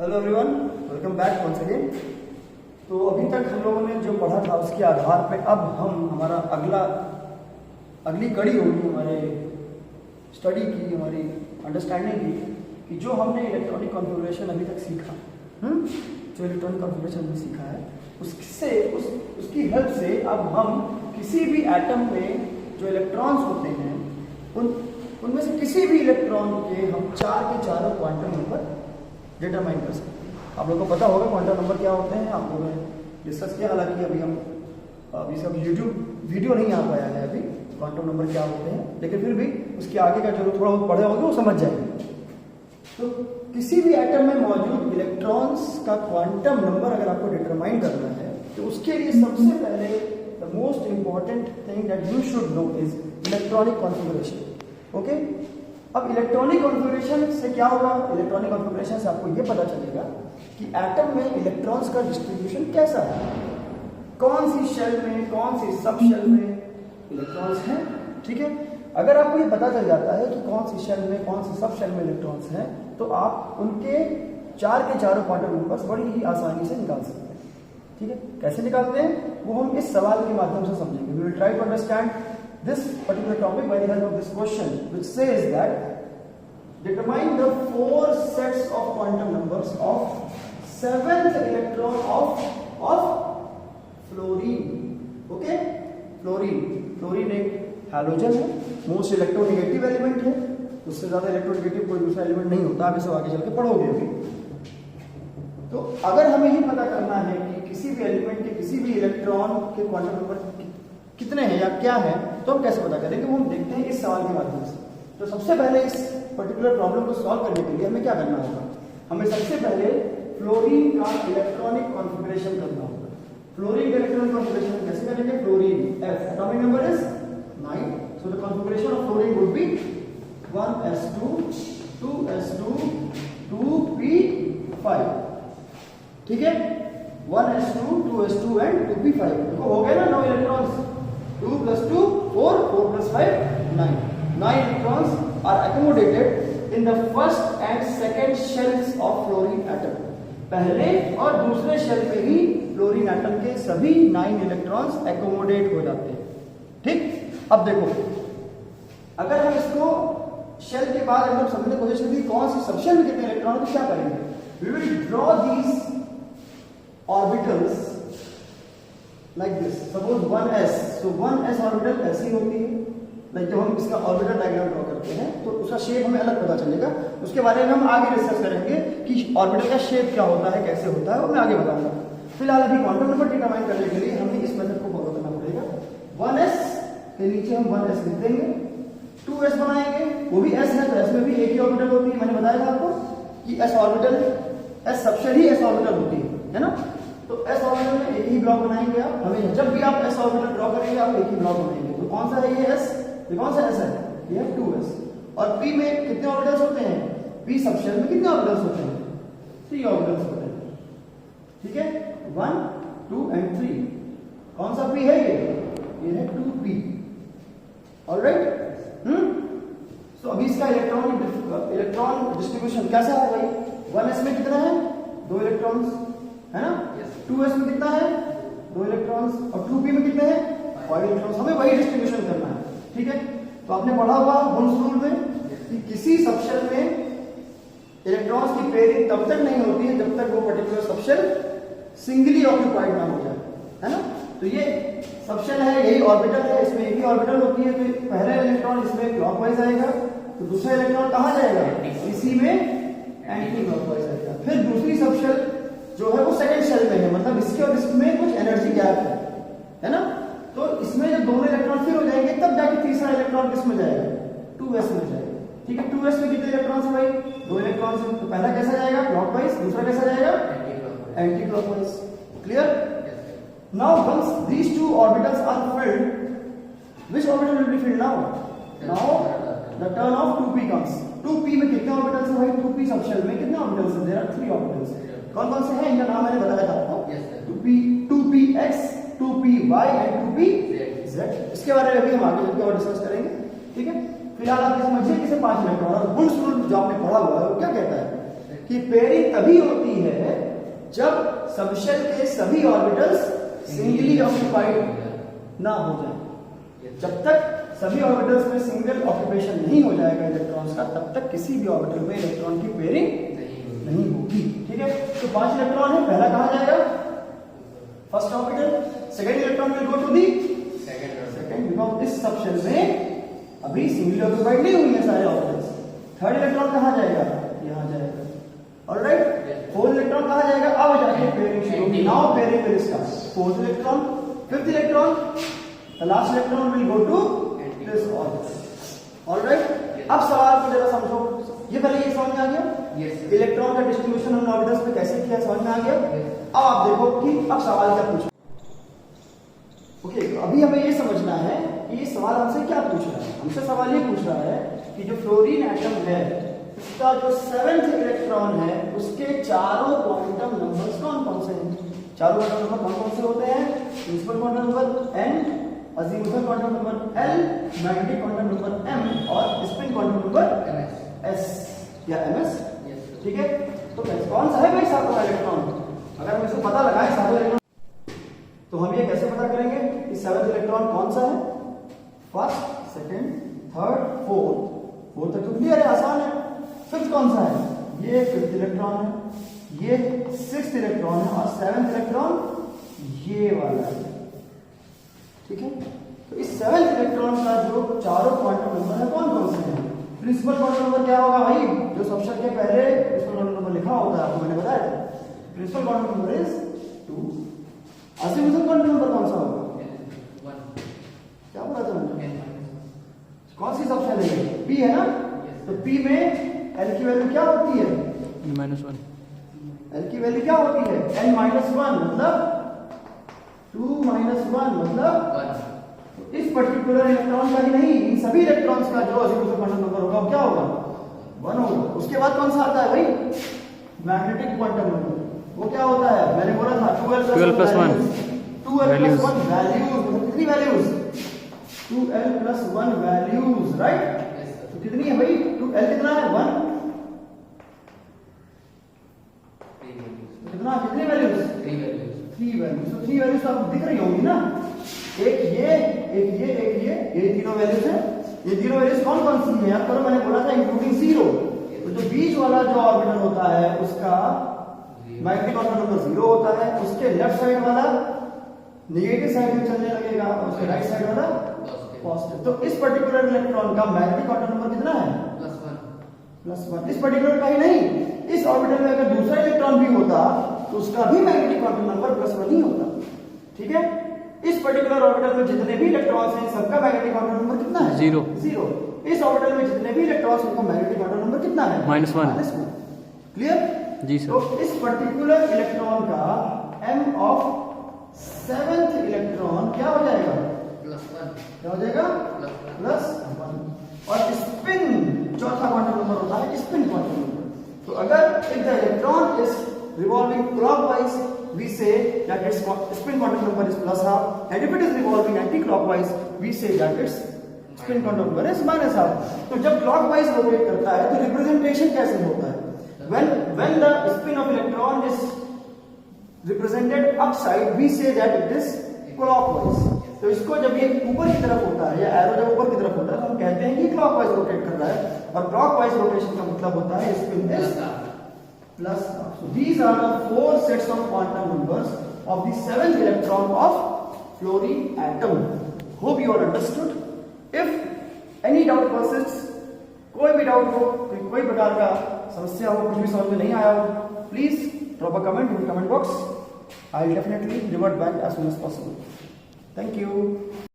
Hello everyone, welcome back once again. तो अभी तक हम लोगों ने जो पढ़ा था उसके आधार पे अब हम हमारा अगली कड़ी होगी हमारे स्टडी की, हमारी अंडरस्टैंडिंग की कि जो हमने इलेक्ट्रॉनिक कॉन्फ़िगरेशन अभी तक सीखा, जो इलेक्ट्रॉनिक कॉन्फ़िगरेशन में सीखा है उसकी हेल्प से अब हम किसी भी एटम में जो इलेक्ट्रॉन्स होते हैं उनमें से किसी भी इलेक्ट्रॉन के हम चार के चारों क्वांटम नंबर डिटरमाइन कर सकते हैं। आप लोगों को पता होगा क्वांटम नंबर क्या होते हैं, आप लोगों ने डिस्कस किया। हालांकि अभी सब यूट्यूब वीडियो नहीं आ पाया है अभी क्वांटम नंबर क्या होते हैं, लेकिन फिर भी उसके आगे का जो थोड़ा बहुत पढ़े होंगे वो समझ जाएंगे। तो किसी भी एटम में मौजूद इलेक्ट्रॉन्स का क्वांटम नंबर अगर आपको डिटरमाइन करना है तो उसके लिए सबसे पहले the most important thing that you should know is electronic configuration. Okay, अब इलेक्ट्रॉनिक कॉन्फ़िगरेशन से क्या होगा? इलेक्ट्रॉनिक कॉन्फ़िगरेशन से आपको यह पता चलेगा कि एटम में इलेक्ट्रॉन्स का डिस्ट्रीब्यूशन कैसा है, कौन सी शेल में, कौन सी सब शेल में इलेक्ट्रॉन्स हैं। ठीक है, अगर आपको ये पता चल जाता है कि कौन सी शेल में, कौन सी सब शेल में इलेक्ट्रॉन्स हैं, तो आप उनके चार के चारों क्वांटम नंबर्स बड़ी ही आसानी से निकाल सकते हैं। ठीक है, कैसे निकालते हैं वो हम इस सवाल के माध्यम से समझेंगे। We will try to understand this particular topic by the help of this question, which says that determine the four sets of quantum numbers of seventh electron of fluorine. Okay, fluorine एक halogen है, most electronegative element है, उससे ज्यादा electronegative कोई दूसरा element नहीं होता। आप इसे आगे चल के पढ़ोगे अभी। तो अगर हमें ही पता करना है कि किसी भी एलिमेंट के किसी भी इलेक्ट्रॉन के क्वांटम नंबर कितने हैं या क्या है, तो हम कैसे पता करेंगे वो हम देखते हैं इस सवाल के माध्यम से। तो सबसे पहले इस पर्टिकुलर प्रॉब्लम को सॉल्व करने के लिए हमें क्या करना होगा? हमें सबसे पहले फ्लोरीन का इलेक्ट्रॉनिक कॉन्फ़िगरेशन करना होगा। फ्लोरीन का इलेक्ट्रॉनिक कॉन्फ़िगरेशन कैसे करेंगे? Fluorine F atomic number is 9, so the configuration of fluorine would be 1s2 2s2 2p5। ठीक है, 1s2 2s2 एंड 2p5। देखो हो गया ना 9 electrons. 2 plus 2 4 4 plus 5 9 electrons are accommodated in the first and second shells of fluorine atom। पहले और दूसरे shell में ही फ्लोरीन एटम के सभी 9 इलेक्ट्रॉन्स एकोमोडेट हो जाते हैं। ठीक, अब देखो अगर हम इसको शेल के बाद एकदम समझने की कोशिश करें कौन सी सबशेल में कितने इलेक्ट्रॉन है तो क्या करेंगे? We will draw these orbitals like this, suppose 1s, so 1s orbital ऐसी होती है। लाइक जब हम इसका ऑर्बिटल डायग्राम ड्रॉ करते हैं तो उसका शेप हमें अलग पता चलेगा। उसके बारे में हम आगे डिस्कस करेंगे कि ऑर्बिटल का शेप क्या होता है, कैसे होता है, वो मैं आगे बताऊंगा। फिलहाल अभी क्वांटम नंबर डिटरमाइन करने के लिए हमें इस मेथड को फॉलो करना पड़ेगा। 1s के नीचे हम 1s लिख देंगे, 2s बनाएंगे, वो भी s है तो s में भी एक ही ऑर्बिटल होती है। मैंने बताया था आपको कि s ऑर्बिटल, s सबशेल ही s ऑर्बिटल होती है ना। तो s ऑर्बिटल में एक ही ब्लॉक बनाएंगे आप। हमें जब भी आप s ऑर्बिटल ड्रॉ करेंगे आप एक ही ब्लॉक बनाएंगे। तो कौन सा है ये s? ये कौन सा s है? ये है 2s। और p में कितने ऑर्बिटल्स होते हैं? p सबशेल में कितने ऑर्बिटल्स होते हैं? 3 ऑर्बिटल्स होते हैं। ठीक है, 1 2 एंड 3। कौन सा p है ये है 2p। ऑलराइट, सो अभी इसका इलेक्ट्रॉन डिस्ट्रीब्यूशन कैसा है भाई? 1s में कितना है? 2 इलेक्ट्रॉन्स है ना। 2s में कितना है? 2 इलेक्ट्रॉन्स। और 2p में कितने हैं? 5 इलेक्ट्रॉन्स। हमें वही डिस्ट्रीब्यूशन करना है। ठीक है, तो आपने पढ़ा होगा बुल्स रूल में कि किसी सबशेल में इलेक्ट्रॉन्स की पेयरिंग तब तक नहीं होती है जब तक वो पर्टिकुलर सबशेल सिंगली ऑक्यूपाइड ना हो जाए, है ना। तो ये सबशेल है, यही ऑर्बिटल है, इसमें एक ही ऑर्बिटल होती है। तो पहला इलेक्ट्रॉन इसमें क्लॉकवाइज आएगा, तो दूसरा इलेक्ट्रॉन कहां जाएगा? इसी में एंटी क्लॉकवाइज आएगा। फिर दूसरी सबशेल जो है वो सेकंड शेल में है, मतलब इसके और इसमें कुछ एनर्जी गैप है ना। तो इसमें जब दोनों इलेक्ट्रॉन फिर हो जाएंगे तब जाके तीसरा इलेक्ट्रॉन किस में जाएगा? 2s में जाएगा। ठीक है, 2s में कितने इलेक्ट्रॉन्स है भाई? 2 इलेक्ट्रॉन्स। तो पहला कैसा जाएगा? क्लॉकवाइज, दूसरा कैसा जाएगा? Anti clockwise. Clear? Now once these two orbitals are filled, which orbital will be filled now? Now the turn of 2p comes. 2p में कितने ऑर्बिटल्स है भाई? 2p सबशेल में कितने ऑर्बिटल्स हैं? There are 3 orbitals. कौन कौन से हैं? इनका नाम मैंने बताया था आपको। 2px 2py and 2pz। इसके बारे में भी हम आगे चलकर और डिस्कस करेंगे। ठीक है, फिलहाल आप समझिए कि 5 इलेक्ट्रॉन और बुल्स रूल जो आपने पढ़ा हुआ है वो क्या कहता है कि पेयरिंग तभी होती है जब सबशेल के सभी ऑर्बिटल्स सिंगली ऑक्यूपाइड ना हो जाए। जब तक सभी ऑर्बिटल्स में सिंगल ऑक्यूपेशन नहीं हो जाएगा इलेक्ट्रॉन्स का, तब तक किसी भी ऑर्बिटल में इलेक्ट्रॉन की पेयरिंग नहीं होगी। ठीक है, तो 5 इलेक्ट्रॉन है, पहला कहां जाएगा? First orbital. Second electron will go to the second, because इस सबशेल में अभी सिंगली ऑक्यूपाइड नहीं हुई है सारे ऑर्बिटल्स। थर्ड इलेक्ट्रॉन कहां जाएगा? यहां जाएगा। ऑलराइट, फोर्थ इलेक्ट्रॉन कहां जाएगा? अब जाके पेयरिंग शुरू होगी। Now pairing will start. Fourth electron, fifth electron, the last electron will go to this orbital. Alright, अब सवाल को जरा समझो। ये पहले ये समझ में आ गया? yes, इलेक्ट्रॉन का डिस्ट्रीब्यूशन हमने ऑर्बिटल्स में कैसे किया, समझ में आ गया? अब आप देखो कि अब सवाल क्या पूछा। ओके, तो अभी हमें ये समझना है कि ये सवाल हमसे क्या पूछ रहा है। हमसे सवाल ये पूछ रहा है कि जो फ्लोरीन एटम है उसका जो 7th इलेक्ट्रॉन है उसके चारों क्वांटम नंबर्स कौन कौन से हैं? चारों क्वांटम नंबर कौन कौन से होते हैं? Principal quantum number n, azimuthal quantum number l, magnetic quantum number m और स्पिन क्वांटम नंबर s या ms। ठीक है, तो कौन सा है भाई सातवां इलेक्ट्रॉन? अगर हम इसको पता लगाएं सातवां इलेक्ट्रॉन, तो हम ये कैसे पता करेंगे कि 7th इलेक्ट्रॉन कौन सा है? फर्स्ट, सेकंड, थर्ड, फोर्थ तक तो क्लियर है, आसान है। फिफ्थ कौन सा है? ये 5th इलेक्ट्रॉन है, ये 6th इलेक्ट्रॉन है और 7th इलेक्ट्रॉन ये वाला है। ठीक है, तो इस 7th इलेक्ट्रॉन का जो चारों क्वांटम नंबर है कौन कौन से हैं? प्रिंसिपल क्वांटम नंबर क्या होगा भाई? जो सबशेल के पहले प्रिंसिपल क्वांटम नंबर लिखा होता है, आपको मैंने बताया था। Principal quantum number is 2। Azimuthal quantum number कौन सा होगा? 1। क्या बोला था मैंने? कौन सी सबशेल है? p है ना? तो p में l की वैल्यू क्या होती है? -1। l की वैल्यू क्या होती है? n -1 मतलब 2 - 1 मतलब 1। तो इस पर्टिकुलर इलेक्ट्रॉन का ही नहीं, इन सभी इलेक्ट्रॉन्स का जो अजीमुथल क्वांटम नंबर होगा वो क्या होगा? 1 होगा। उसके बाद कौन सा आता है भाई? Magnetic quantum number. वो क्या होता है? मैंने बोला था 12 + 1 वैल्यूज। मतलब कितनी वैल्यूज? 2l + 1 values, right? तो कितनी है भाई? 2l कितना है? 1। कितना, कितनी वैल्यूज? 3 वैल्यूज। 3 वैल्यूज। तो 3 वैल्यूज आपको दिख रही होंगी ना? एक ये, एक ये, एक ये तीनों वैल्यूज है। ये तीनों वैल्यूज कौन कौन सी है? आपको मैंने बोला था इंक्लूडिंग 0। तो जो बीच वाला जो ऑर्बिटल होता है उसका मैग्नेटिक क्वांटम नंबर 0 होता है। उसके लेफ्ट साइड वाला नेगेटिव साइड में चलने लगेगा और उसके राइट साइड वाला पॉजिटिव। तो इस पर्टिकुलर इलेक्ट्रॉन का मैग्नेटिक क्वांटम नंबर कितना है? +1। इस पर्टिकुलर का ही नहीं, इस ऑर्बिटल में अगर दूसरा इलेक्ट्रॉन भी होता तो उसका भी मैग्नेटिक क्वांटम नंबर +1 ही होता। ठीक है, इस पर्टिकुलर ऑर्बिटल में जितने भी इलेक्ट्रॉन्स हैं सबका मैग्नेटिक क्वांटम नंबर कितना है? 0। इस ऑर्बिटल में जितने भी इलेक्ट्रॉन्स उनका मैग्नेटिक क्वांटम नंबर कितना है? -1। क्लियर? जी सर। तो इस पर्टिकुलर इलेक्ट्रॉन का m ऑफ 7th इलेक्ट्रॉन क्या हो जाएगा? +1। क्या हो जाएगा? +1। और स्पिन चौथा क्वांटम नंबर होता है स्पिन क्वांटम नंबर। तो अगर if the electron is revolving clockwise we say that its spin quantum number is +12, and if it is revolving anti-clockwise we say that its spin quantum number is -12। तो जब clockwise rotate करता है तो representation कैसे होता है? when the spin of electron is represented upside we say that it is clockwise। तो इसको जब ये ऊपर की तरफ होता है या एरो जब ऊपर की तरफ होता है तो हम कहते हैं कि क्लॉकवाइज रोटेट कर रहा है, और क्लॉकवाइज रोटेशन का मतलब होता है spin is plus. So these are the 4 sets of quantum numbers of the 7th electron of fluorine atom. Hope you all understood. If any doubt persists, कोई भी डाउट हो, कोई प्रकार का समस्या हो, कुछ भी समझ में नहीं आया हो, please drop a comment in comment box. I will definitely revert back as soon as possible. Thank you.